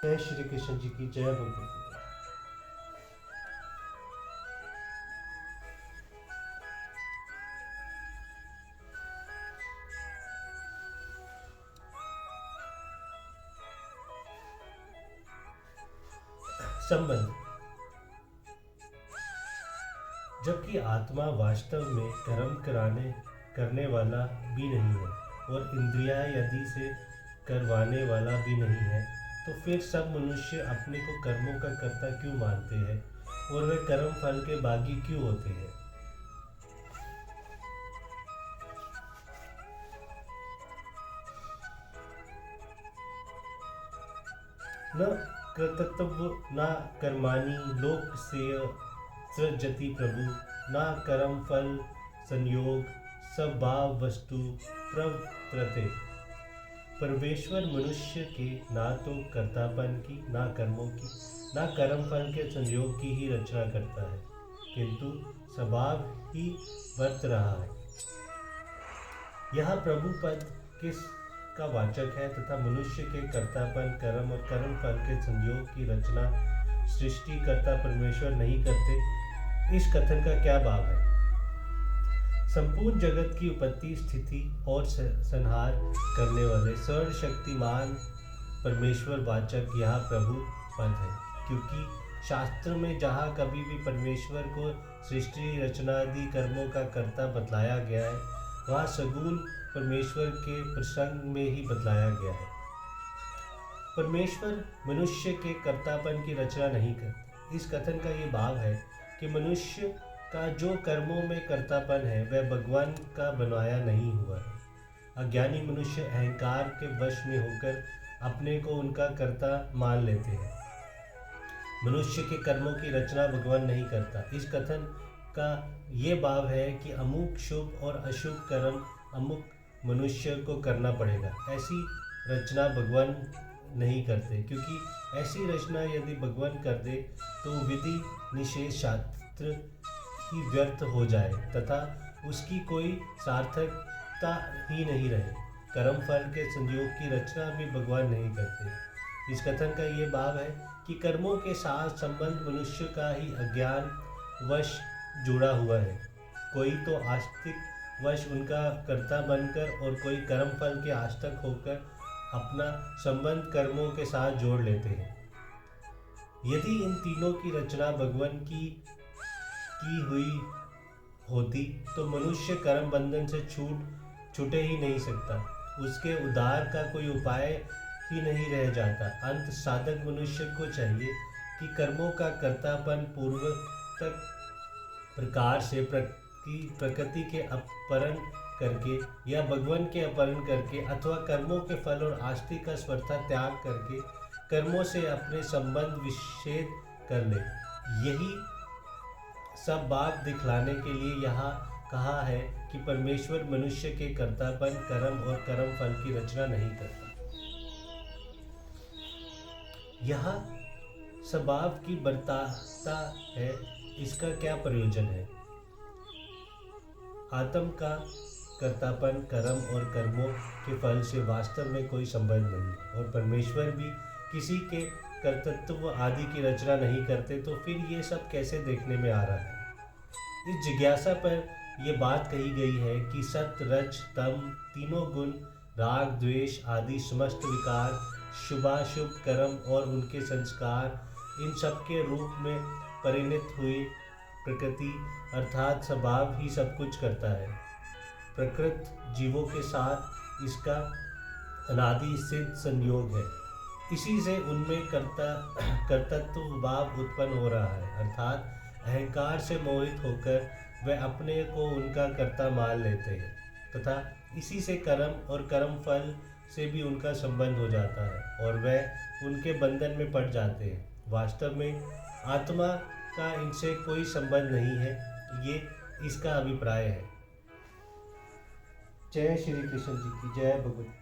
जय श्री कृष्ण जी की जय भगवत गीता। संबंध। जबकि आत्मा वास्तव में कर्म करने वाला भी नहीं है और इंद्रियां यदि से करवाने वाला भी नहीं है, तो फिर सब मनुष्य अपने को कर्मों का कर्ता क्यों मानते हैं और वे कर्म फल के भागी क्यों होते हैं? न कर्तव्य न कर्माणि लोक से सृजति प्रभु, न कर्म फल संयोग स्वभाव वस्तु प्रवर्तते। परमेश्वर मनुष्य के ना तो कर्तापन की, ना कर्मों की, ना कर्म फल के संयोग की ही रचना करता है, किंतु स्वभाव ही वर्त रहा है। यह प्रभु पद किस का वाचक है तथा मनुष्य के कर्तापन कर्म और कर्म फल के संयोग की रचना सृष्टिकर्ता परमेश्वर नहीं करते, इस कथन का क्या भाव है? संपूर्ण जगत की उत्पत्ति स्थिति और संहार करने वाले सर्वशक्तिमान परमेश्वर वाचक यह प्रभु पद है, क्योंकि शास्त्र में जहाँ कभी भी परमेश्वर को सृष्टि रचना आदि कर्मों का कर्ता बतलाया गया है, वह सगुण परमेश्वर के प्रसंग में ही बतलाया गया है। परमेश्वर मनुष्य के कर्तापन की रचना नहीं करते। इस कथन का ये भाव है कि मनुष्य का जो कर्मों में कर्तापन है वह भगवान का बनाया नहीं हुआ है। अज्ञानी मनुष्य अहंकार के वश में होकर अपने को उनका कर्ता मान लेते हैं। मनुष्य के कर्मों की रचना भगवान नहीं करता। इस कथन का ये भाव है कि अमुक शुभ और अशुभ कर्म अमुक मनुष्य को करना पड़ेगा। ऐसी रचना भगवान नहीं करते, क्योंकि ऐसी रचना यदि भगवान कर दे तो विधि निषेध शास्त्र ही व्यर्थ हो जाए तथा उसकी कोई सार्थकता ही नहीं रहे। कर्म फल के संयोग की रचना भी भगवान नहीं करते। इस कथन का ये भाव है कि कर्मों के साथ संबंध मनुष्य का ही अज्ञान वश जुड़ा हुआ है। कोई तो आस्तिक वश उनका कर्ता बनकर और कोई कर्म फल के आस्तिक होकर अपना संबंध कर्मों के साथ जोड़ लेते हैं। यदि इन तीनों की रचना भगवान की हुई होती तो मनुष्य कर्म बंधन से छूटे ही नहीं सकता। उसके उद्धार का कोई उपाय ही नहीं रह जाता। अंत साधक मनुष्य को चाहिए कि कर्मों का कर्तापन पूर्वक प्रकार से प्रकृति के अपहरण करके या भगवान के अपहरण करके अथवा कर्मों के फल और आस्ति का स्पर्धा त्याग करके कर्मों से अपने संबंध विच्छेद कर ले। यही सब बात दिखलाने के लिए यहाँ कहा है कि परमेश्वर मनुष्य के कर्तापन कर्म और कर्म फल की रचना नहीं करता। यह स्वभाव की बर्ताता है। इसका क्या प्रयोजन है? आत्म का कर्तापन कर्म और कर्मों के फल से वास्तव में कोई संबंध नहीं और परमेश्वर भी किसी के कर्तृत्व आदि की रचना नहीं करते, तो फिर ये सब कैसे देखने में आ रहा है? इस जिज्ञासा पर यह बात कही गई है कि सत्य रज तम तीनों गुण राग द्वेष आदि समस्त विकार शुभाशुभ कर्म और उनके संस्कार इन सब के रूप में परिणत हुई प्रकृति अर्थात स्वभाव ही सब कुछ करता है। प्रकृत जीवों के साथ इसका अनादि सिद्ध संयोग है। इसी से उनमें कर्तृत्व भाव उत्पन्न हो रहा है, अर्थात अहंकार से मोहित होकर वे अपने को उनका कर्ता मान लेते हैं तथा इसी से कर्म और कर्म फल से भी उनका संबंध हो जाता है और वे उनके बंधन में पड़ जाते हैं। वास्तव में आत्मा का इनसे कोई संबंध नहीं है, ये इसका अभिप्राय है। जय श्री कृष्ण जी की जय भगवत।